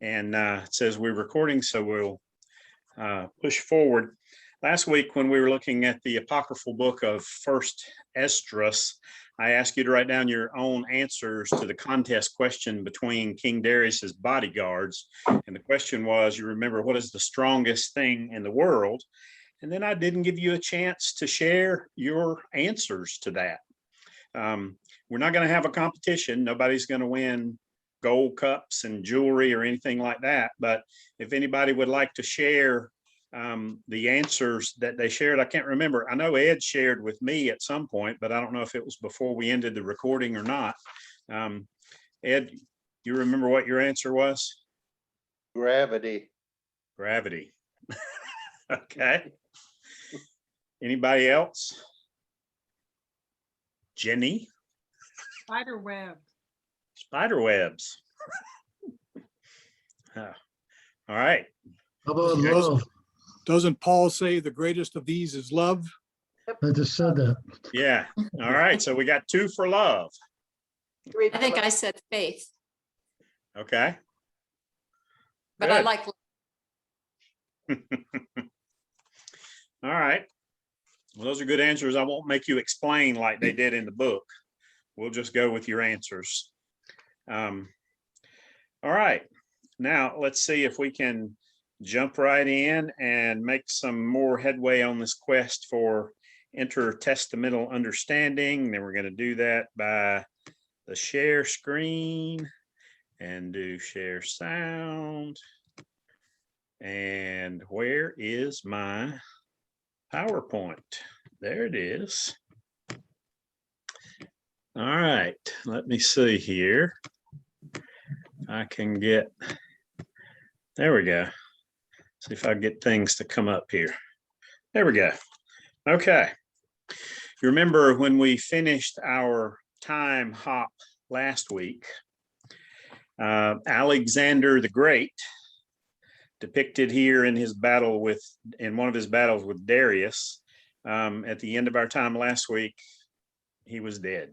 And it says we're recording, so we'll push forward. Last week, when we were looking at the apocryphal book of First Esdras, I asked you to write down your own answers to the contest question between King Darius's bodyguards. And the question was, you remember, what is the strongest thing in the world? And then I didn't give you a chance to share your answers to that. We're not going to have a competition. Nobody's going to win gold cups and jewelry or anything like that. But if anybody would like to share the answers that they shared, I can't remember. I know Ed shared with me at some point, but I don't know if it was before we ended the recording or not. Ed, you remember what your answer was? Gravity. Gravity. Okay. Anybody else? Jenny? Spider web. Spider webs. All right. How about love? Doesn't Paul say the greatest of these is love? I just said that. Yeah. All right. So we got 2 for love. I think I said faith, Okay. but I Good. like. All right. Well, those are good answers. I won't make you explain like they did in the book. We'll just go with your answers. All right. Now let's see if we can jump right in and make some more headway on this quest for intertestamental understanding. Then we're going to do that by the share screen and do share sound. And where is my PowerPoint? There it is. All right, let me see here. I can get, there we go. See if I get things to come up here. There we go. Okay. You remember when we finished our time hop last week, Alexander the Great, depicted here in his battle with, in one of his battles with Darius, at the end of our time last week, he was dead.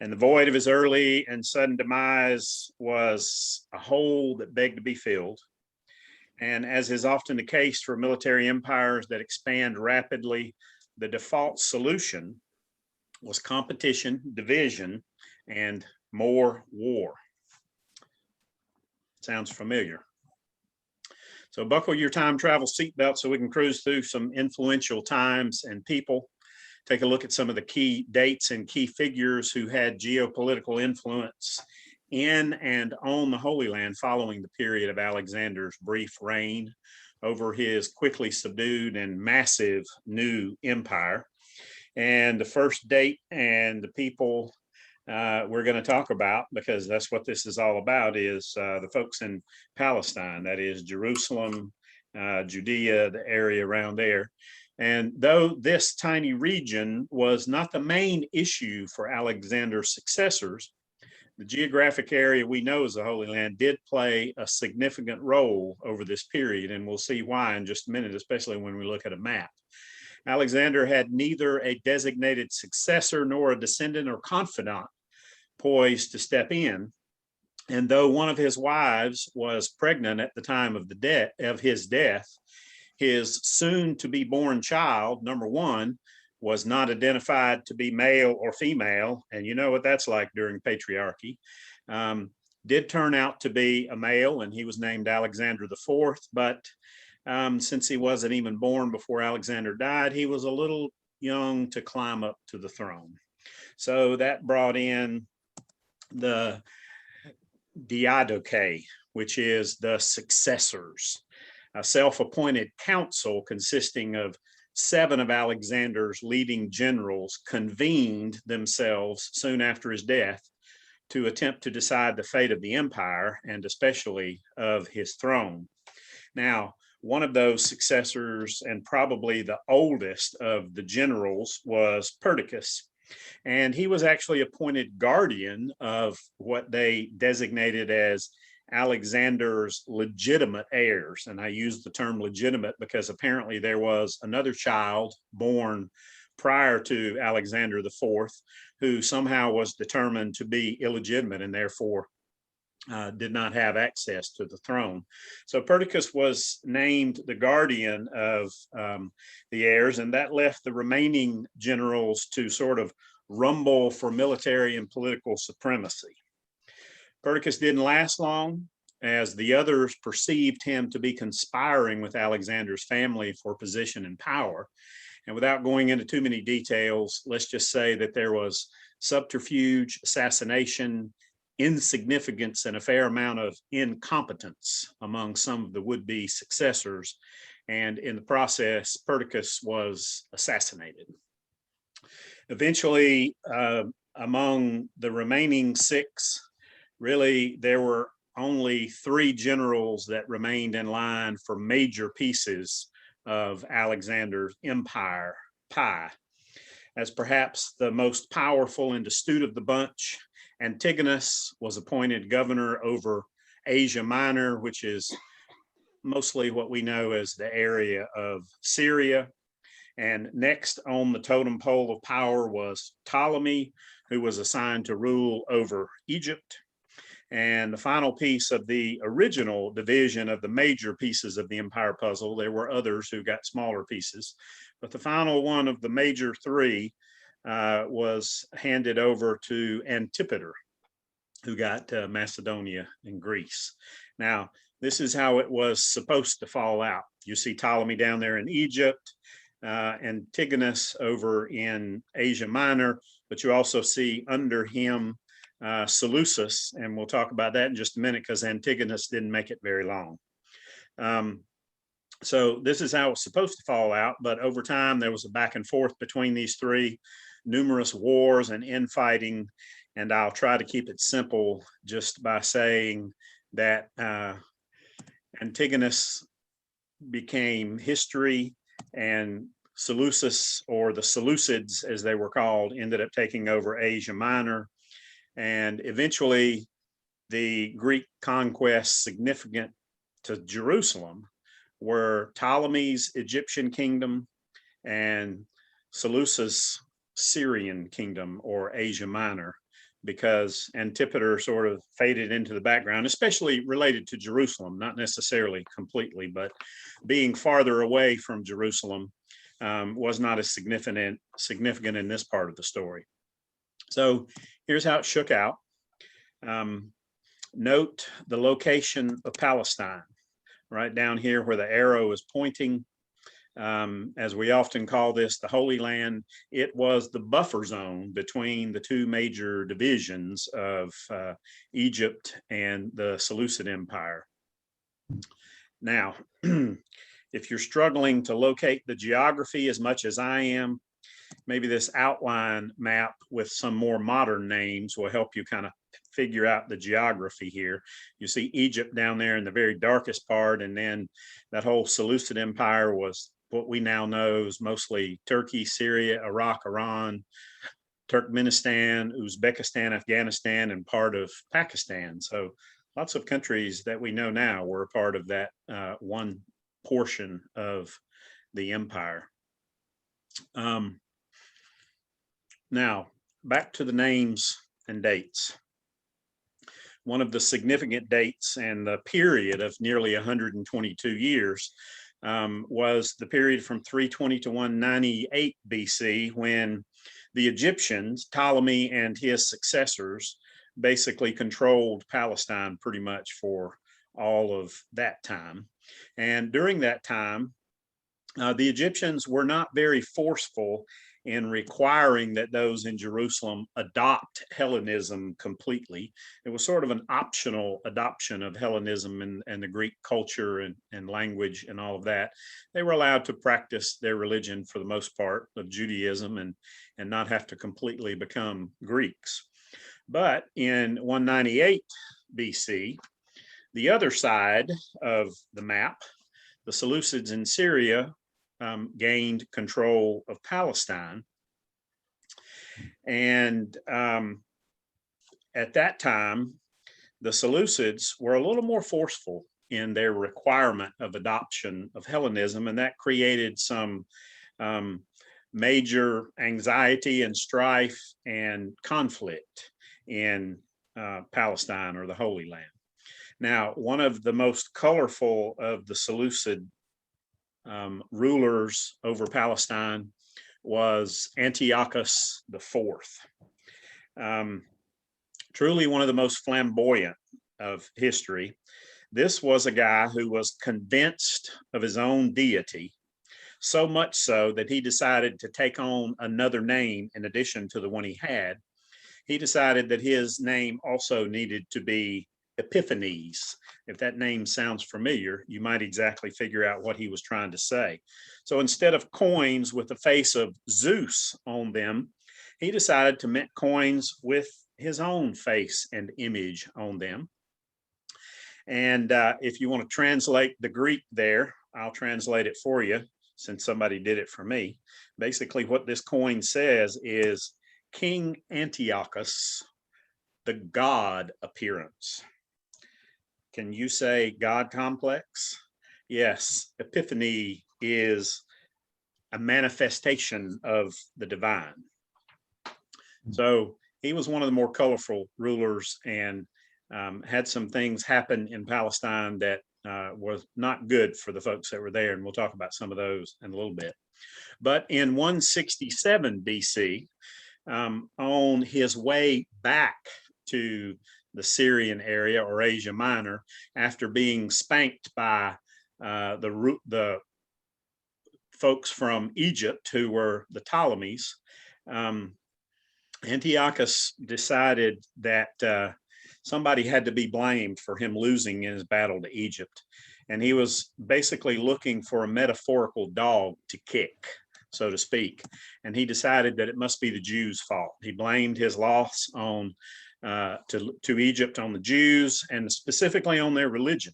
And the void of his early and sudden demise was a hole that begged to be filled. And as is often the case for military empires that expand rapidly, the default solution was competition, division, and more war. Sounds familiar. So buckle your time travel seatbelt so we can cruise through some influential times and people. Take a look at some of the key dates and key figures who had geopolitical influence in and on the Holy Land following the period of Alexander's brief reign over his quickly subdued and massive new empire. And the first date and the people we're going to talk about, because that's what this is all about, is the folks in Palestine, that is Jerusalem, Judea, the area around there. And though this tiny region was not the main issue for Alexander's successors, the geographic area we know as the Holy Land did play a significant role over this period, and we'll see why in just a minute, especially when we look at a map. Alexander had neither a designated successor nor a descendant or confidant poised to step in. And though one of his wives was pregnant at the time of his death, his soon-to-be-born child, number 1, was not identified to be male or female, and you know what that's like during patriarchy. Did turn out to be a male, and he was named Alexander IV, but since he wasn't even born before Alexander died, he was a little young to climb up to the throne. So that brought in the Diadochi, which is the successors, a self-appointed council consisting of 7 of Alexander's leading generals convened themselves soon after his death to attempt to decide the fate of the empire and especially of his throne. Now, one of those successors, and probably the oldest of the generals, was Perdiccas. And he was actually appointed guardian of what they designated as Alexander's legitimate heirs. And I use the term legitimate because apparently there was another child born prior to Alexander IV who somehow was determined to be illegitimate and therefore did not have access to the throne. So Perdiccas was named the guardian of the heirs, and that left the remaining generals to sort of rumble for military and political supremacy. Perdiccas didn't last long, as the others perceived him to be conspiring with Alexander's family for position and power. And without going into too many details, let's just say that there was subterfuge, assassination, insignificance, and a fair amount of incompetence among some of the would-be successors. And in the process, Perdiccas was assassinated. Eventually, among the remaining 6, really, there were only 3 generals that remained in line for major pieces of Alexander's empire pie. As perhaps the most powerful and astute of the bunch, Antigonus was appointed governor over Asia Minor, which is mostly what we know as the area of Syria. And next on the totem pole of power was Ptolemy, who was assigned to rule over Egypt. And the final piece of the original division of the major pieces of the empire puzzle, there were others who got smaller pieces, but the final one of the major 3 was handed over to Antipater, who got Macedonia and Greece. Now, this is how it was supposed to fall out. You see Ptolemy down there in Egypt, Antigonus over in Asia Minor, but you also see under him Seleucus, and we'll talk about that in just a minute because Antigonus didn't make it very long. So this is how it's supposed to fall out, but over time there was a back and forth between these 3, numerous wars and infighting, and I'll try to keep it simple just by saying that Antigonus became history, and Seleucus, or the Seleucids as they were called, ended up taking over Asia Minor. And eventually the Greek conquests significant to Jerusalem were Ptolemy's Egyptian kingdom and Seleucus' Syrian kingdom, or Asia Minor, because Antipater sort of faded into the background, especially related to Jerusalem, not necessarily completely, but being farther away from Jerusalem was not as significant in this part of the story. So here's how it shook out. Note the location of Palestine, right down here where the arrow is pointing. As we often call this, the Holy Land. It was the buffer zone between the 2 major divisions of Egypt and the Seleucid Empire. Now, if you're struggling to locate the geography as much as I am, maybe this outline map with some more modern names will help you kind of figure out the geography here. You see Egypt down there in the very darkest part, and then that whole Seleucid Empire was what we now know is mostly Turkey, Syria, Iraq, Iran, Turkmenistan, Uzbekistan, Afghanistan, and part of Pakistan. So lots of countries that we know now were a part of that one portion of the empire. Now, back to the names and dates. One of the significant dates and the period of nearly 122 years was the period from 320 to 198 BC, when the Egyptians, Ptolemy and his successors, basically controlled Palestine pretty much for all of that time. And during that time, the Egyptians were not very forceful in requiring that those in Jerusalem adopt Hellenism completely. It was sort of an optional adoption of Hellenism and the Greek culture and language and all of that. They were allowed to practice their religion for the most part of Judaism and not have to completely become Greeks. But in 198 BC, the other side of the map, the Seleucids in Syria, gained control of Palestine. And at that time, the Seleucids were a little more forceful in their requirement of adoption of Hellenism, and that created some major anxiety and strife and conflict in Palestine, or the Holy Land. Now, one of the most colorful of the Seleucid rulers over Palestine was Antiochus IV. Truly one of the most flamboyant of history. This was a guy who was convinced of his own deity, so much so that he decided to take on another name in addition to the one he had. He decided that his name also needed to be Epiphanes. If that name sounds familiar, you might exactly figure out what he was trying to say. So instead of coins with the face of Zeus on them, he decided to mint coins with his own face and image on them. And if you want to translate the Greek there, I'll translate it for you since somebody did it for me. Basically, what this coin says is King Antiochus, the God appearance. Can you say God complex? Yes, Epiphany is a manifestation of the divine. So he was one of the more colorful rulers and had some things happen in Palestine that was not good for the folks that were there. And we'll talk about some of those in a little bit. But in 167 BC, on his way back to the Syrian area or Asia Minor, after being spanked by the folks from Egypt who were the Ptolemies, Antiochus decided that somebody had to be blamed for him losing in his battle to Egypt. And he was basically looking for a metaphorical dog to kick, so to speak. And he decided that it must be the Jews' fault. He blamed his loss on to Egypt on the Jews and specifically on their religion,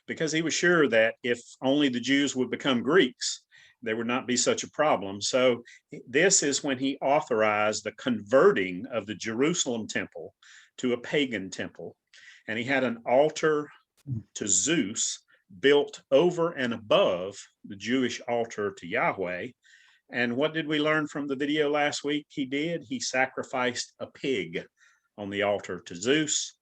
because he was sure that if only the Jews would become Greeks, there would not be such a problem. So this is when he authorized the converting of the Jerusalem temple to a pagan temple. And he had an altar to Zeus built over and above the Jewish altar to Yahweh. And what did we learn from the video last week? He sacrificed a pig on the altar to Zeus,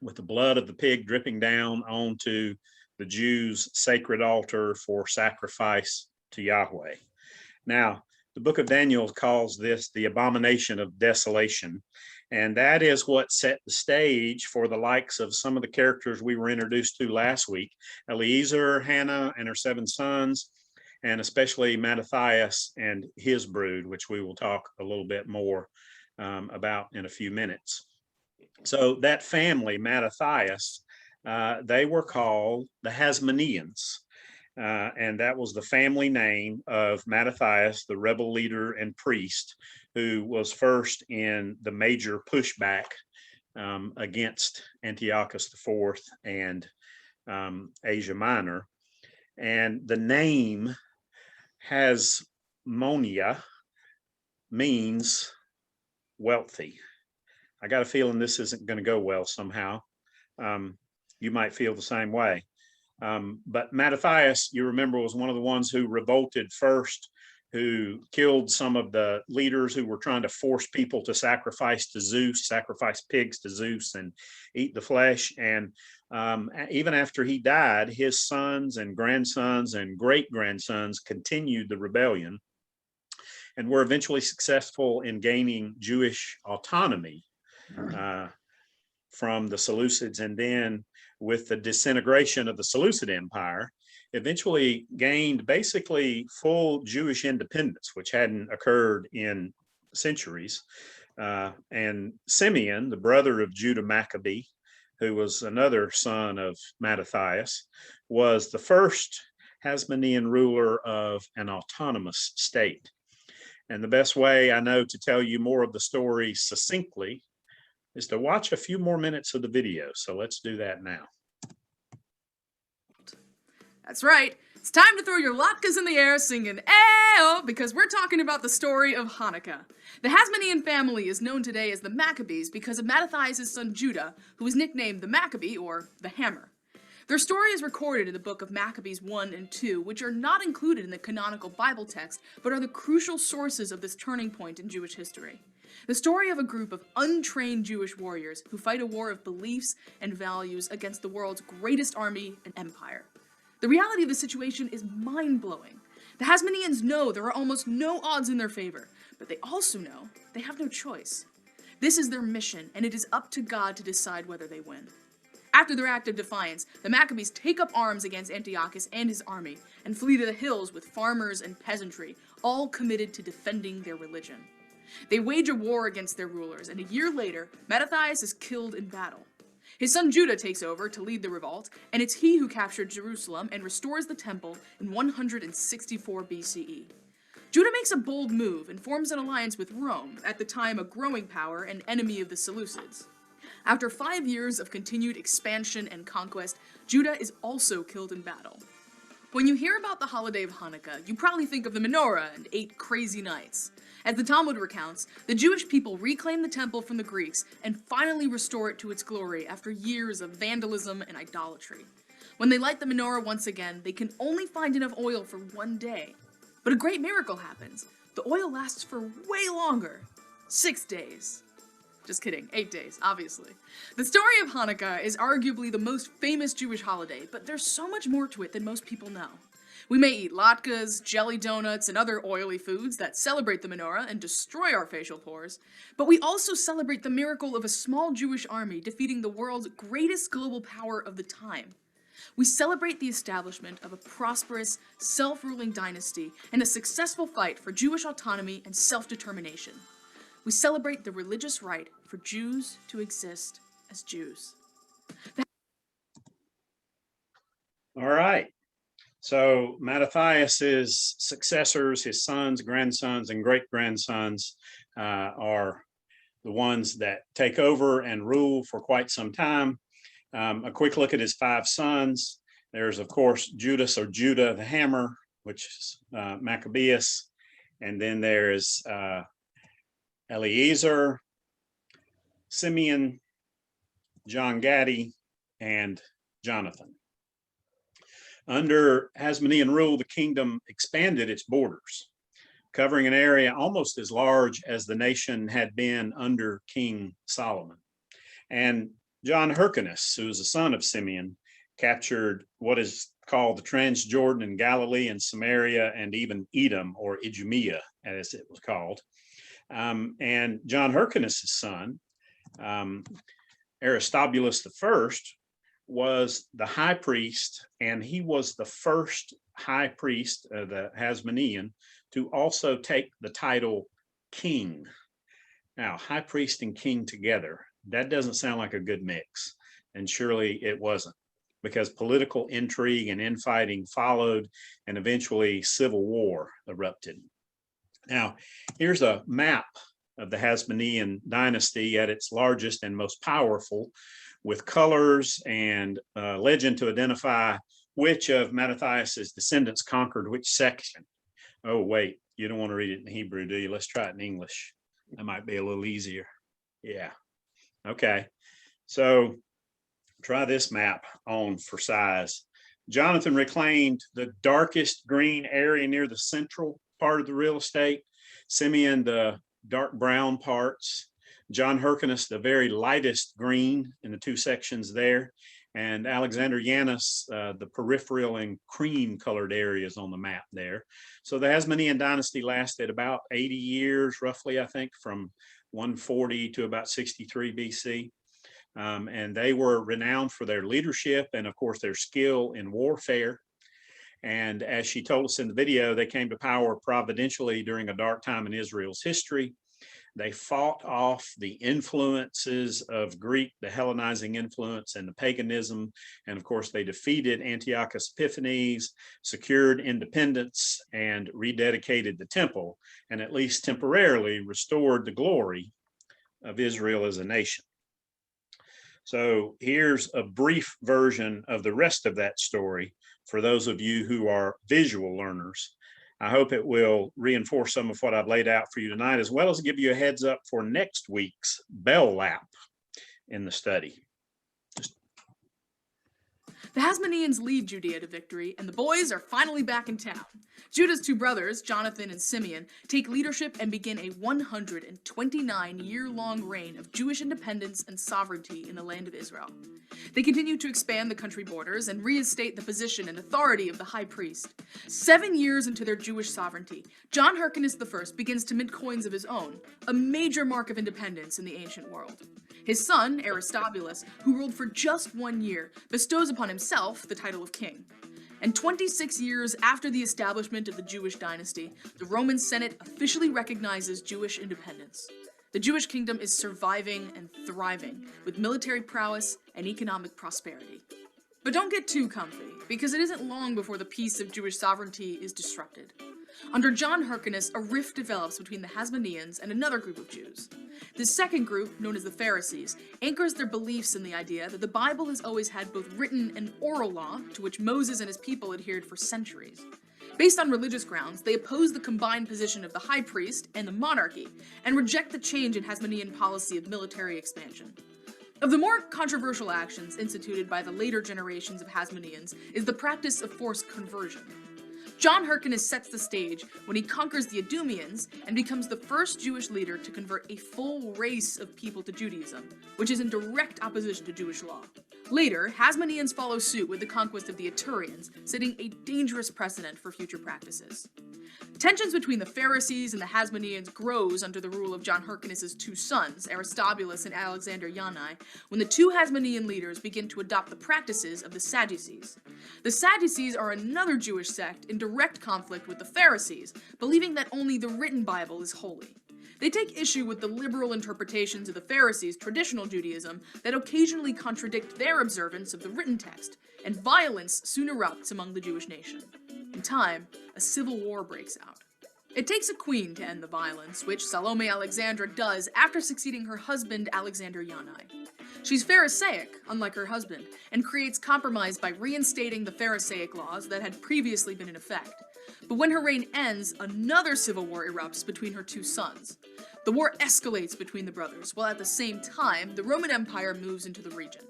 with the blood of the pig dripping down onto the Jews' sacred altar for sacrifice to Yahweh. Now, the book of Daniel calls this the Abomination of Desolation. And that is what set the stage for the likes of some of the characters we were introduced to last week: Eliezer, Hannah and her 7 sons, and especially Matthias and his brood, which we will talk a little bit more about in a few minutes. So that family, Matthias, they were called the Hasmoneans. And that was the family name of Matthias, the rebel leader and priest, who was first in the major pushback against Antiochus IV and Asia Minor. And the name Hasmonia means wealthy. I got a feeling this isn't going to go well somehow. You might feel the same way. But Matthias, you remember, was one of the ones who revolted first, who killed some of the leaders who were trying to force people to sacrifice to Zeus, sacrifice pigs to Zeus and eat the flesh. And even after he died, his sons and grandsons and great-grandsons continued the rebellion and were eventually successful in gaining Jewish autonomy from the Seleucids, and then with the disintegration of the Seleucid Empire, eventually gained basically full Jewish independence, which hadn't occurred in centuries. And Simeon, the brother of Judah Maccabee, who was another son of Matthias, was the first Hasmonean ruler of an autonomous state. And the best way I know to tell you more of the story succinctly is to watch a few more minutes of the video. So let's do that now. That's right. It's time to throw your latkes in the air singing "Ayo," because we're talking about the story of Hanukkah. The Hasmonean family is known today as the Maccabees because of Matthias' son Judah, who was nicknamed the Maccabee, or the Hammer. Their story is recorded in the book of Maccabees 1 and 2, which are not included in the canonical Bible text, but are the crucial sources of this turning point in Jewish history. The story of a group of untrained Jewish warriors who fight a war of beliefs and values against the world's greatest army and empire. The reality of the situation is mind-blowing. The Hasmoneans know there are almost no odds in their favor, but they also know they have no choice. This is their mission, and it is up to God to decide whether they win. After their act of defiance, the Maccabees take up arms against Antiochus and his army and flee to the hills with farmers and peasantry, all committed to defending their religion. They wage a war against their rulers, and a year later, Matthias is killed in battle. His son Judah takes over to lead the revolt, and it's he who captured Jerusalem and restores the temple in 164 BCE. Judah makes a bold move and forms an alliance with Rome, at the time a growing power and enemy of the Seleucids. After 5 years of continued expansion and conquest, Judah is also killed in battle. When you hear about the holiday of Hanukkah, you probably think of the menorah and 8 crazy nights. As the Talmud recounts, the Jewish people reclaim the temple from the Greeks and finally restore it to its glory after years of vandalism and idolatry. When they light the menorah once again, they can only find enough oil for 1 day. But a great miracle happens. The oil lasts for way longer. 6 days. Just kidding, 8 days, obviously. The story of Hanukkah is arguably the most famous Jewish holiday, but there's so much more to it than most people know. We may eat latkes, jelly donuts, and other oily foods that celebrate the menorah and destroy our facial pores, but we also celebrate the miracle of a small Jewish army defeating the world's greatest global power of the time. We celebrate the establishment of a prosperous, self-ruling dynasty and a successful fight for Jewish autonomy and self-determination. We celebrate the religious right for Jews to exist as Jews. All right. So Matthias's successors, his sons, grandsons, and great-grandsons are the ones that take over and rule for quite some time. A quick look at his 5 sons. There's, of course, Judas or Judah the Hammer, which is Maccabees. And then there's Eliezer, Simeon, John Gaddy, and Jonathan. Under Hasmonean rule, the kingdom expanded its borders, covering an area almost as large as the nation had been under King Solomon. And John Hyrcanus, who was a son of Simeon, captured what is called the Transjordan and Galilee and Samaria and even Edom, or Idumea, as it was called. And John Hyrcanus' son, Aristobulus I, was the high priest, and he was the first high priest, the Hasmonean, to also take the title king. Now, high priest and king together, that doesn't sound like a good mix, and surely it wasn't, because political intrigue and infighting followed, and eventually civil war erupted. Now, here's a map of the Hasmonean dynasty at its largest and most powerful, with colors and legend to identify which of Matthias's descendants conquered which section. Oh, wait, you don't want to read it in Hebrew, do you? Let's try it in English. That might be a little easier. Yeah. Okay. So try this map on for size. Jonathan reclaimed the darkest green area near the central part of the real estate. Simeon, the dark brown parts. John Hyrcanus, the very lightest green in the 2 sections there, and Alexander Yanis, the peripheral and cream colored areas on the map there. So the Hasmonean dynasty lasted about 80 years, roughly, I think, from 140 to about 63 BC. And they were renowned for their leadership and, of course, their skill in warfare. And as she told us in the video, they came to power providentially during a dark time in Israel's history. They fought off the influences of Greek, the Hellenizing influence and the paganism. And of course, they defeated Antiochus Epiphanes, secured independence, and rededicated the temple, and at least temporarily restored the glory of Israel as a nation. So here's a brief version of the rest of that story for those of you who are visual learners. I hope it will reinforce some of what I've laid out for you tonight, as well as give you a heads up for next week's bell lap in the study. The Hasmoneans lead Judea to victory, and the boys are finally back in town. Judah's two brothers, Jonathan and Simeon, take leadership and begin a 129-year-long reign of Jewish independence and sovereignty in the land of Israel. They continue to expand the country borders and reinstate the position and authority of the high priest. 7 years into their Jewish sovereignty, John Hyrcanus I begins to mint coins of his own, a major mark of independence in the ancient world. His son, Aristobulus, who ruled for just 1 year, bestows upon himself the title of king. And 26 years after the establishment of the Jewish dynasty, the Roman Senate officially recognizes Jewish independence. The Jewish kingdom is surviving and thriving, with military prowess and economic prosperity. But don't get too comfy, because it isn't long before the peace of Jewish sovereignty is disrupted. Under John Hyrcanus, a rift develops between the Hasmoneans and another group of Jews. This second group, known as the Pharisees, anchors their beliefs in the idea that the Bible has always had both written and oral law, to which Moses and his people adhered for centuries. Based on religious grounds, they oppose the combined position of the high priest and the monarchy, and reject the change in Hasmonean policy of military expansion. Of the more controversial actions instituted by the later generations of Hasmoneans is the practice of forced conversion. John Hyrcanus sets the stage when he conquers the Idumeans and becomes the first Jewish leader to convert a full race of people to Judaism, which is in direct opposition to Jewish law. Later, Hasmoneans follow suit with the conquest of the Iturians, setting a dangerous precedent for future practices. Tensions between the Pharisees and the Hasmoneans grows under the rule of John Hyrcanus' two sons, Aristobulus and Alexander Yanai, when the two Hasmonean leaders begin to adopt the practices of the Sadducees. The Sadducees are another Jewish sect in direct conflict with the Pharisees, believing that only the written Bible is holy. They take issue with the liberal interpretations of the Pharisees' traditional Judaism that occasionally contradict their observance of the written text, and violence soon erupts among the Jewish nation. In time, a civil war breaks out. It takes a queen to end the violence, which Salome Alexandra does after succeeding her husband Alexander Yanai. She's Pharisaic, unlike her husband, and creates compromise by reinstating the Pharisaic laws that had previously been in effect. But when her reign ends, another civil war erupts between her two sons. The war escalates between the brothers, while at the same time, the Roman Empire moves into the region.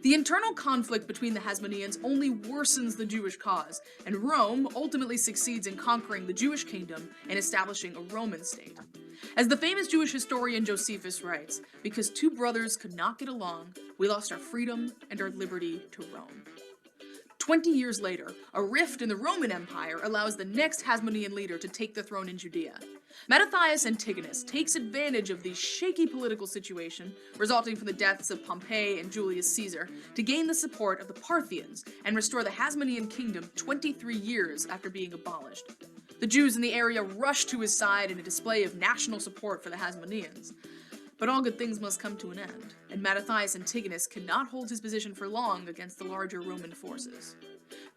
The internal conflict between the Hasmoneans only worsens the Jewish cause, and Rome ultimately succeeds in conquering the Jewish kingdom and establishing a Roman state. As the famous Jewish historian Josephus writes, because two brothers could not get along, we lost our freedom and our liberty to Rome. 20 years later, a rift in the Roman Empire allows the next Hasmonean leader to take the throne in Judea. Matthias Antigonus takes advantage of the shaky political situation resulting from the deaths of Pompey and Julius Caesar to gain the support of the Parthians and restore the Hasmonean kingdom 23 years after being abolished. The Jews in the area rush to his side in a display of national support for the Hasmoneans. But all good things must come to an end, and Matthias Antigonus cannot hold his position for long against the larger Roman forces.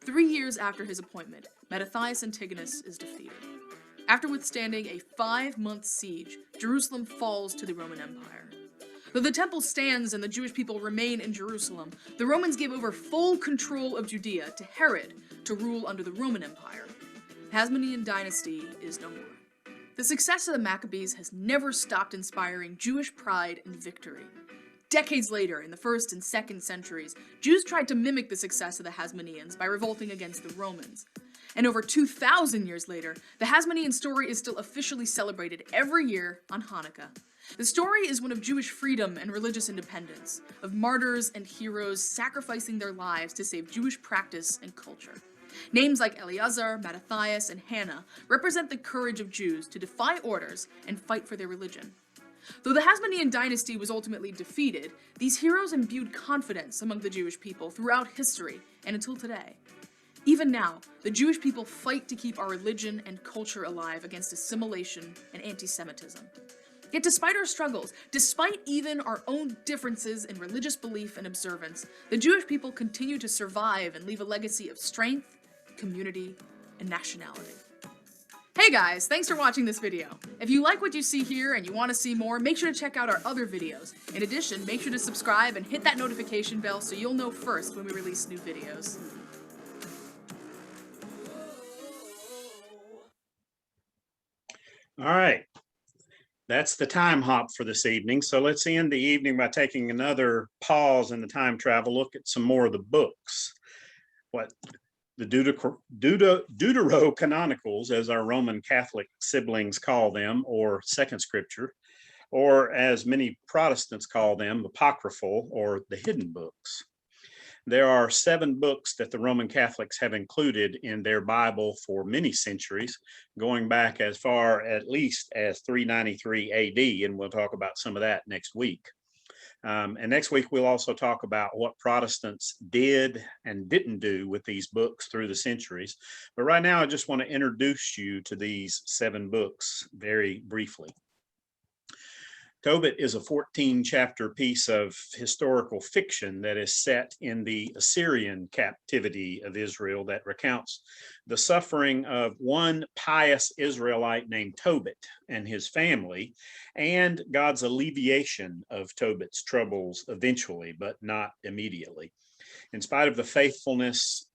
3 years after his appointment, Matthias Antigonus is defeated. After withstanding a 5-month siege, Jerusalem falls to the Roman Empire. Though the temple stands and the Jewish people remain in Jerusalem, the Romans give over full control of Judea to Herod to rule under the Roman Empire. The Hasmonean Dynasty is no more. The success of the Maccabees has never stopped inspiring Jewish pride and victory. Decades later, in the 1st and 2nd centuries, Jews tried to mimic the success of the Hasmoneans by revolting against the Romans. And over 2,000 years later, the Hasmonean story is still officially celebrated every year on Hanukkah. The story is one of Jewish freedom and religious independence, of martyrs and heroes sacrificing their lives to save Jewish practice and culture. Names like Eleazar, Matthias, and Hannah represent the courage of Jews to defy orders and fight for their religion. Though the Hasmonean dynasty was ultimately defeated, these heroes imbued confidence among the Jewish people throughout history and until today. Even now, the Jewish people fight to keep our religion and culture alive against assimilation and anti-Semitism. Yet despite our struggles, despite even our own differences in religious belief and observance, the Jewish people continue to survive and leave a legacy of strength, community, and nationality. Hey guys, thanks for watching this video. If you like what you see here and you want to see more, make sure to check out our other videos. In addition, make sure to subscribe and hit that notification bell so you'll know first when we release new videos. All right, that's the time hop for this evening. So let's end the evening by taking another pause in the time travel, look at some more of the books. what the Deuterocanonicals, as our Roman Catholic siblings call them, or second scripture, or as many Protestants call them, apocryphal, or the hidden books. There are 7 books that the Roman Catholics have included in their Bible for many centuries, going back as far at least as 393 AD, and we'll talk about some of that next week. And next week, we'll also talk about what Protestants did and didn't do with these books through the centuries. But right now, I just want to introduce you to these 7 books very briefly. Cobit is a 14-chapter piece of historical fiction that is set in the Assyrian captivity of Israel that recounts the suffering of one pious Israelite named Tobit and his family, and God's alleviation of Tobit's troubles eventually, but not immediately. In spite of the faithfulness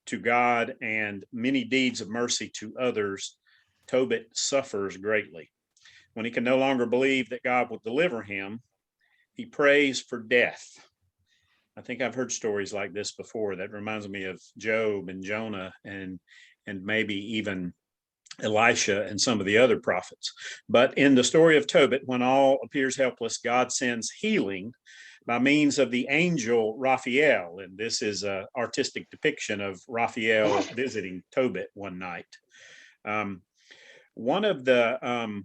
to God and many deeds of mercy to others, Tobit suffers greatly. When he can no longer believe that God will deliver him, he prays for death. I think I've heard stories like this before. That reminds me of Job and Jonah and maybe even Elisha and some of the other prophets. But in the story of Tobit, when all appears helpless, God sends healing by means of the angel Raphael. And this is an artistic depiction of Raphael visiting Tobit one night. One of the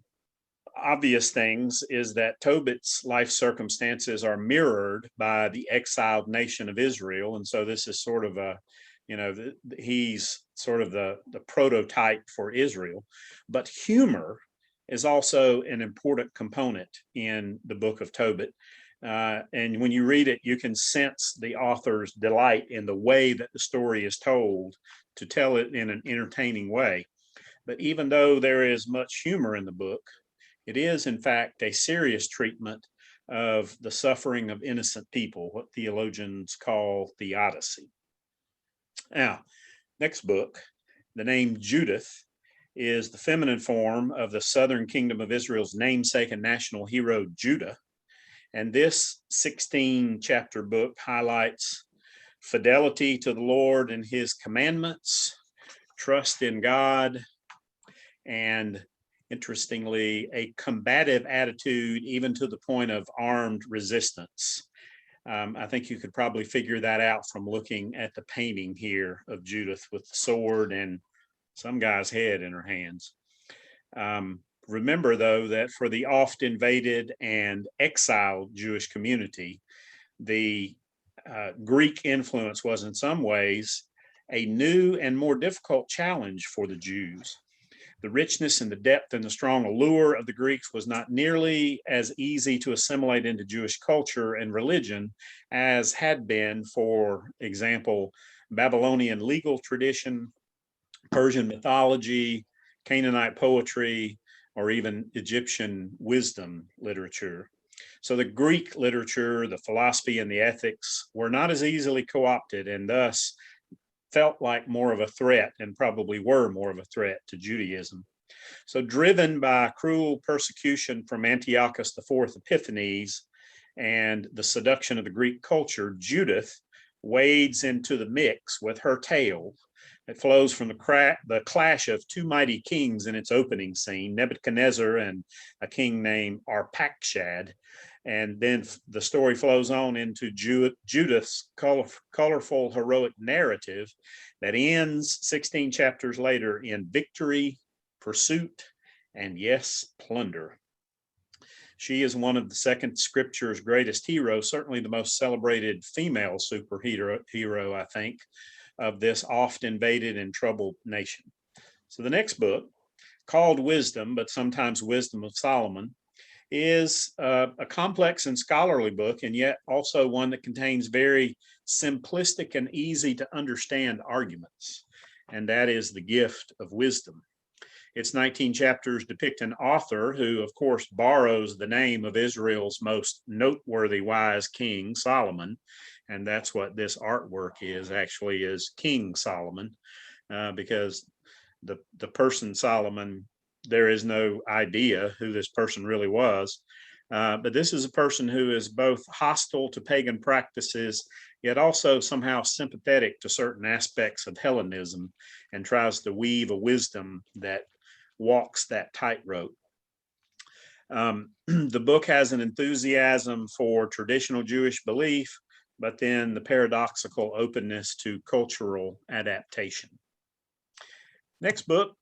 obvious things is that Tobit's life circumstances are mirrored by the exiled nation of Israel. And so this is sort of a, he's sort of the prototype for Israel. But humor is also an important component in the book of Tobit. And when you read it, you can sense the author's delight in the way that the story is told, to tell it in an entertaining way. But even though there is much humor in the book, it is, in fact, a serious treatment of the suffering of innocent people, what theologians call theodicy. Now, next book, the name Judith, is the feminine form of the southern kingdom of Israel's namesake and national hero, Judah. And this 16-chapter book highlights fidelity to the Lord and his commandments, trust in God, and interestingly, a combative attitude, even to the point of armed resistance. I think you could probably figure that out from looking at the painting here of Judith with the sword and some guy's head in her hands. Remember, though, that for the oft invaded and exiled Jewish community, the Greek influence was in some ways a new and more difficult challenge for the Jews. The richness and the depth and the strong allure of the Greeks was not nearly as easy to assimilate into Jewish culture and religion as had been, for example, Babylonian legal tradition, Persian mythology, Canaanite poetry, or even Egyptian wisdom literature. So the Greek literature, the philosophy, and the ethics were not as easily co-opted, and thus felt like more of a threat, and probably were more of a threat to Judaism. So driven by cruel persecution from Antiochus IV Epiphanes and the seduction of the Greek culture, Judith wades into the mix with her tale. It flows from the clash of 2 mighty kings in its opening scene, Nebuchadnezzar and a king named Arpachshad. And then the story flows on into Judith's colorful, heroic narrative that ends 16 chapters later in victory, pursuit, and yes, plunder. She is one of the second scripture's greatest heroes, certainly the most celebrated female superhero, I think, of this oft invaded and troubled nation. So the next book, called Wisdom, but sometimes Wisdom of Solomon, is a complex and scholarly book, and yet also one that contains very simplistic and easy to understand arguments, and that is the gift of wisdom. Its 19 chapters depict an author who, of course, borrows the name of Israel's most noteworthy wise king, Solomon, and that's what this artwork actually is King Solomon, because the person Solomon, there is no idea who this person really was. But this is a person who is both hostile to pagan practices yet also somehow sympathetic to certain aspects of Hellenism and tries to weave a wisdom that walks that tightrope. The book has an enthusiasm for traditional Jewish belief, but then the paradoxical openness to cultural adaptation. Next book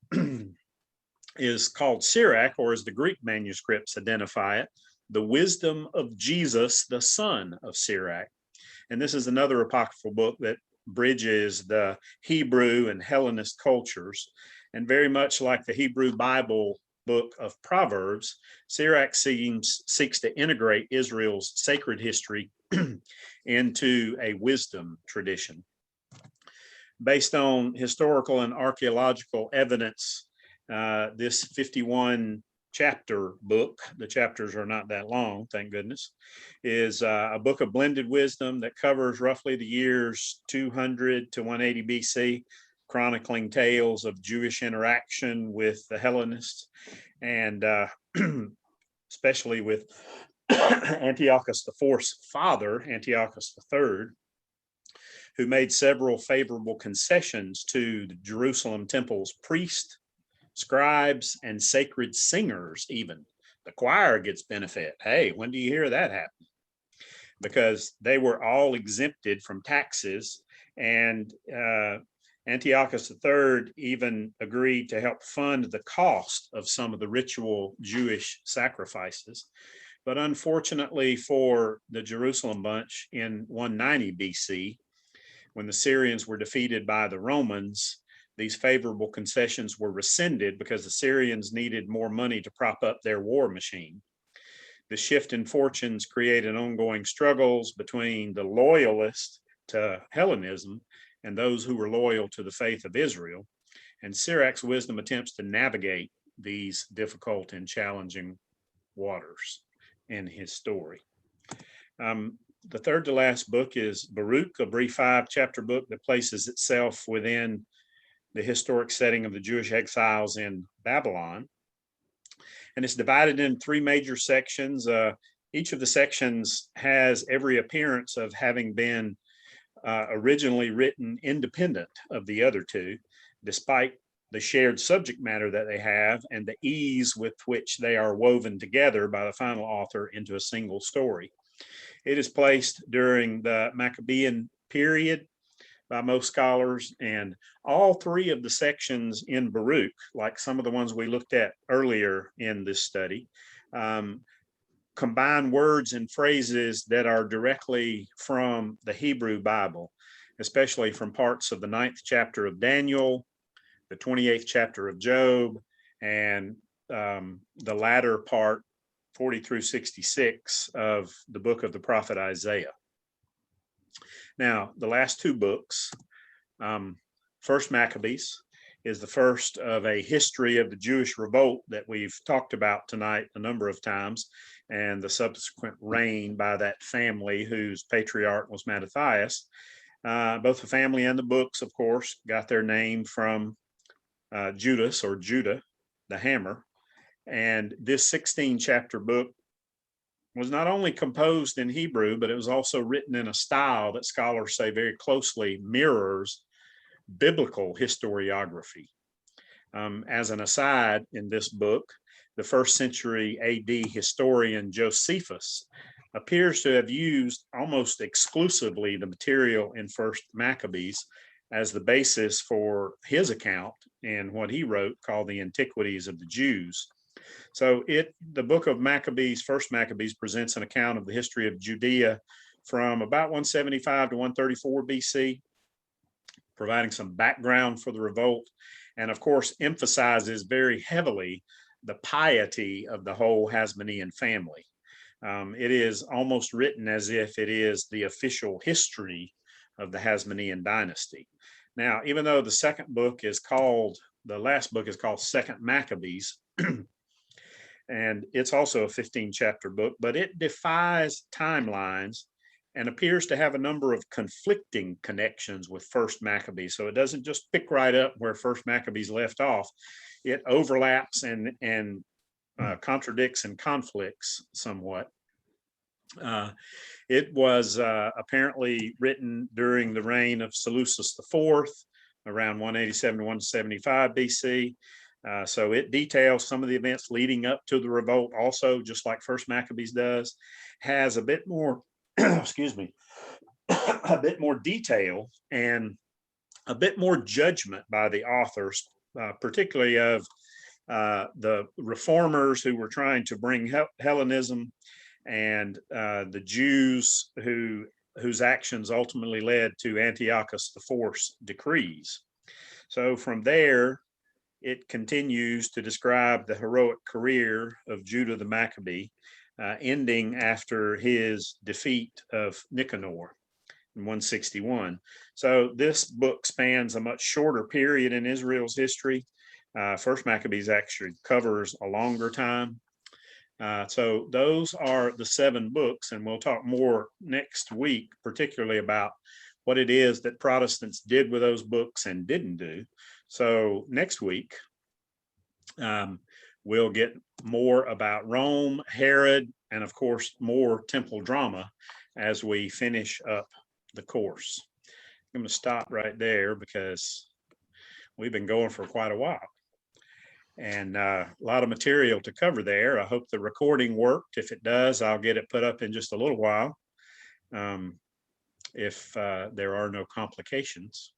is called Sirach, or as the Greek manuscripts identify it, The Wisdom of Jesus, the Son of Sirach. And this is another apocryphal book that bridges the Hebrew and Hellenist cultures. And very much like the Hebrew Bible book of Proverbs, Sirach seeks to integrate Israel's sacred history into a wisdom tradition. Based on historical and archaeological evidence, this 51 chapter book, the chapters are not that long, thank goodness, is a book of blended wisdom that covers roughly the years 200 to 180 BC, chronicling tales of Jewish interaction with the Hellenists, and especially with Antiochus IV's father, Antiochus III, who made several favorable concessions to the Jerusalem temple's priests, scribes, and sacred singers. Even the choir gets benefit. Hey, when do you hear that happen? Because they were all exempted from taxes, and Antiochus III even agreed to help fund the cost of some of the ritual Jewish sacrifices. But unfortunately for the Jerusalem bunch in 190 BC, when the Syrians were defeated by the Romans, these favorable concessions were rescinded because the Syrians needed more money to prop up their war machine. The shift in fortunes created ongoing struggles between the loyalists to Hellenism and those who were loyal to the faith of Israel. And Sirach's wisdom attempts to navigate these difficult and challenging waters in his story. The third to last book is Baruch, a brief 5-chapter book that places itself within the historic setting of the Jewish exiles in Babylon. And it's divided in 3 major sections. Each of the sections has every appearance of having been originally written independent of the other 2, despite the shared subject matter that they have and the ease with which they are woven together by the final author into a single story. It is placed during the Maccabean period by most scholars, and all 3 of the sections in Baruch, like some of the ones we looked at earlier in this study, combine words and phrases that are directly from the Hebrew Bible, especially from parts of the 9th chapter of Daniel, the 28th chapter of Job, and the latter part, 40 through 66, of the book of the prophet Isaiah. Now, the last 2 books, First Maccabees is the first of a history of the Jewish revolt that we've talked about tonight a number of times, and the subsequent reign by that family whose patriarch was Matthias. Both the family and the books, of course, got their name from Judas, or Judah, the hammer. And this 16-chapter book was not only composed in Hebrew, but it was also written in a style that scholars say very closely mirrors biblical historiography. As an aside, in this book, the 1st century AD historian Josephus appears to have used almost exclusively the material in First Maccabees as the basis for his account in what he wrote called the Antiquities of the Jews. So the book of Maccabees, First Maccabees, presents an account of the history of Judea from about 175 to 134 BC, providing some background for the revolt, and of course emphasizes very heavily the piety of the whole Hasmonean family. It is almost written as if it is the official history of the Hasmonean Dynasty. Now, even though the last book is called Second Maccabees, and it's also a 15-chapter book, but it defies timelines and appears to have a number of conflicting connections with First Maccabees. So it doesn't just pick right up where First Maccabees left off. It overlaps and contradicts and conflicts somewhat. It was apparently written during the reign of Seleucus IV, around 187 to 175 BC. So it details some of the events leading up to the revolt also, just like First Maccabees does. Has a bit more, excuse me, a bit more detail and a bit more judgment by the authors, particularly of the reformers who were trying to bring Hellenism, and the Jews whose actions ultimately led to Antiochus IV's decrees. So from there, it continues to describe the heroic career of Judah the Maccabee, ending after his defeat of Nicanor in 161. So this book spans a much shorter period in Israel's history. First Maccabees actually covers a longer time. So those are the 7 books, and we'll talk more next week, particularly about what it is that Protestants did with those books and didn't do. So next week, we'll get more about Rome, Herod, and of course, more temple drama as we finish up the course. I'm going to stop right there because we've been going for quite a while. And a lot of material to cover there. I hope the recording worked. If it does, I'll get it put up in just a little while, if there are no complications.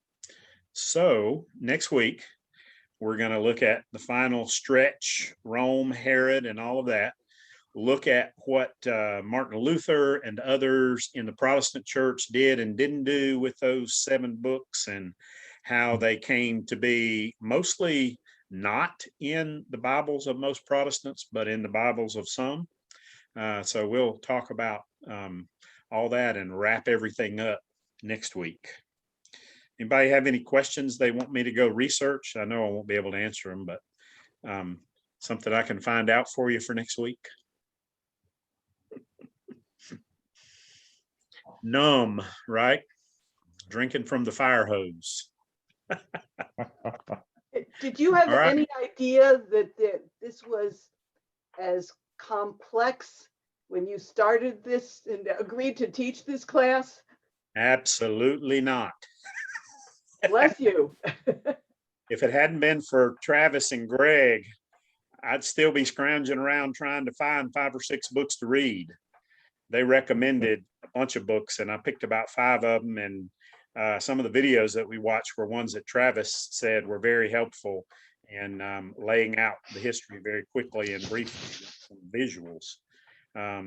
So next week, we're going to look at the final stretch, Rome, Herod, and all of that. Look at what Martin Luther and others in the Protestant church did and didn't do with those 7 books, and how they came to be mostly not in the Bibles of most Protestants, but in the Bibles of some. So we'll talk about all that and wrap everything up next week. Anybody have any questions they want me to go research? I know I won't be able to answer them, but something I can find out for you for next week. Numb, right? Drinking from the fire hose. Did you have All right. any idea that this was as complex when you started this and agreed to teach this class? Absolutely not. Bless you. If it hadn't been for Travis and Greg, I'd still be scrounging around trying to find 5 or 6 books to read. They recommended a bunch of books, and I picked about 5 of them. And some of the videos that we watched were ones that Travis said were very helpful in laying out the history very quickly and briefly with some visuals.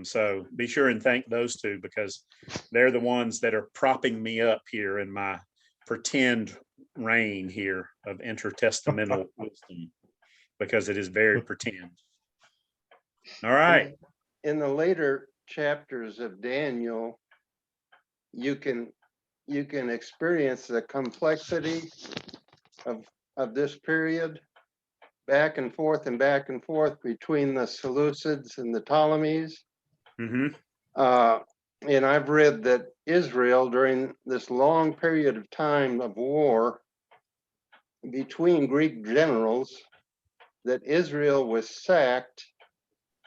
So be sure and thank those 2, because they're the ones that are propping me up here in my pretend reign here of intertestamental wisdom, because it is very pretend. All right. In the later chapters of Daniel, you can experience the complexity of this period, back and forth between the Seleucids and the Ptolemies. Mm-hmm. And I've read that Israel, during this long period of time of war between Greek generals, that Israel was sacked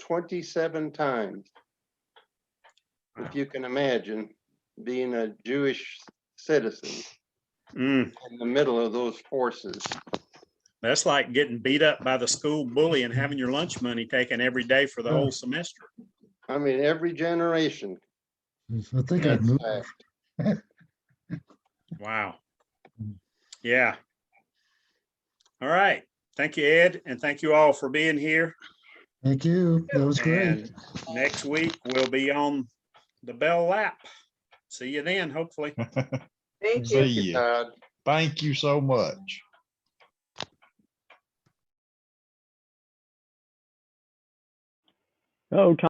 27 times. If you can imagine being a Jewish citizen in the middle of those forces. That's like getting beat up by the school bully and having your lunch money taken every day for the whole semester. I mean, every generation. I think I'd move. Wow. Yeah. All right. Thank you, Ed, and thank you all for being here. Thank you. That was great. And next week we'll be on the Bell Lap. See you then, hopefully. Thank See you. you. Todd. Thank you so much. Oh,